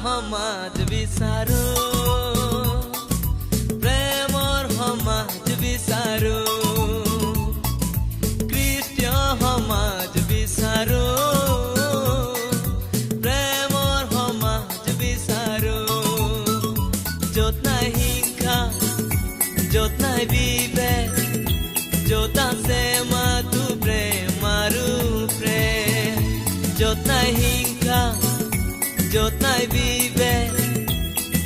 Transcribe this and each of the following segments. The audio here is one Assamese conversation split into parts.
সমাজ বিচাৰো প্ৰেমৰ সমাজ বিচাৰো খ্ৰীষ্টীয় সমাজ বিচাৰো প্ৰেমৰ সমাজ বিচাৰো য'ত নাই হিংসা য'ত নাই বিভেদ য'ত আছে মাথো প্ৰেম আৰু প্ৰেম য'ত নাই হিংসা য'ত নাই বিভেদ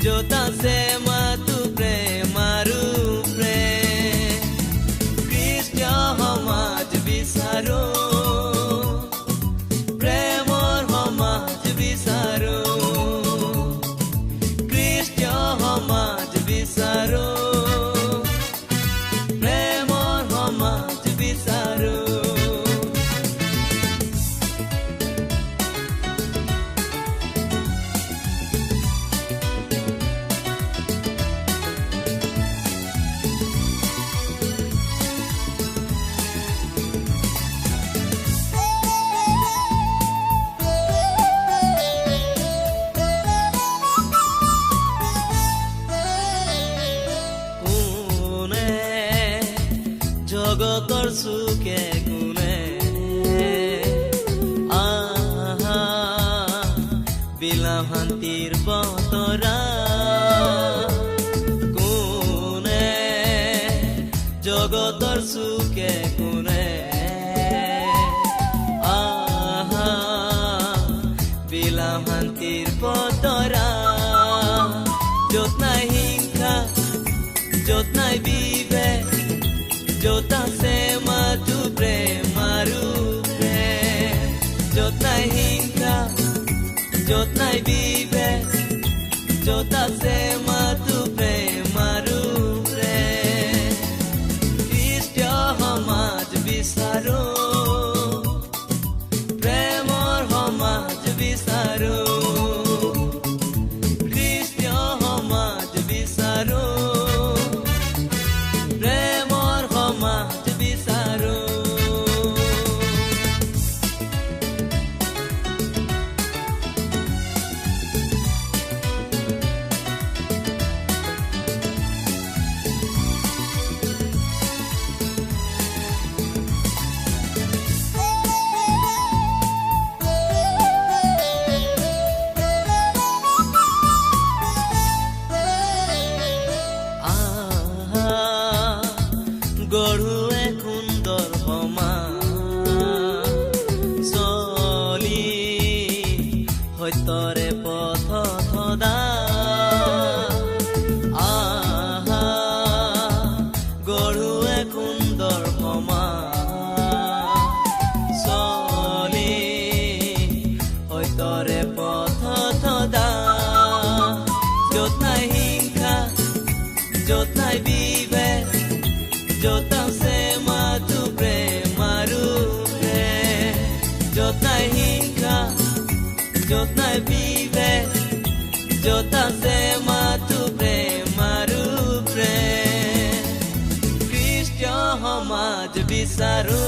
য'ত আছে মাথো প্ৰেম আৰু প্ৰেম খ্ৰীষ্টীয় সমাজ বিচাৰো প্ৰেমৰ সমাজ বিচাৰো খ্ৰীষ্টীয় সমাজ বিচাৰো প্ৰেমৰ সমাজ বিচাৰো জগতৰ সুখে গুণে আহা বিলাম শান্তিৰ বতৰা কোনে জগতৰ সুখে গুণে আহা বিলাম শান্তিৰ বতৰা য'ত নাই হিংসা য'ত নাই বিভেদ য'ত আছে মাথো প্ৰেম আৰু প্ৰেম য'ত নাই হিংসা য'ত নাই বিভেদ য'ত আছে মাথো প্ৰেম আৰু প্ৰেম খ্ৰীষ্টীয় সমাজ বিচাৰো প্ৰেমৰ সমাজ বিচাৰো খ্ৰীষ্টীয় সমাজ বিচাৰো সমাজ বিচাৰো গঢ়ুৱে সুন্দৰ সমাজ চলি সত্যৰে পথত সদা আহা গঢ়ুৱে সুন্দৰ সমাজ চলি সত্যৰে পথত সদা য'ত নাই হিংসা য'ত নাই বিভেদ য'ত আছে মাথো প্ৰেম আৰু প্ৰেম য'ত নাই হিংসা য'ত নাই বিভেদ য'ত আছে মাথো প্ৰেম আৰু প্ৰেম খ্ৰীষ্টীয় সমাজ বিচাৰো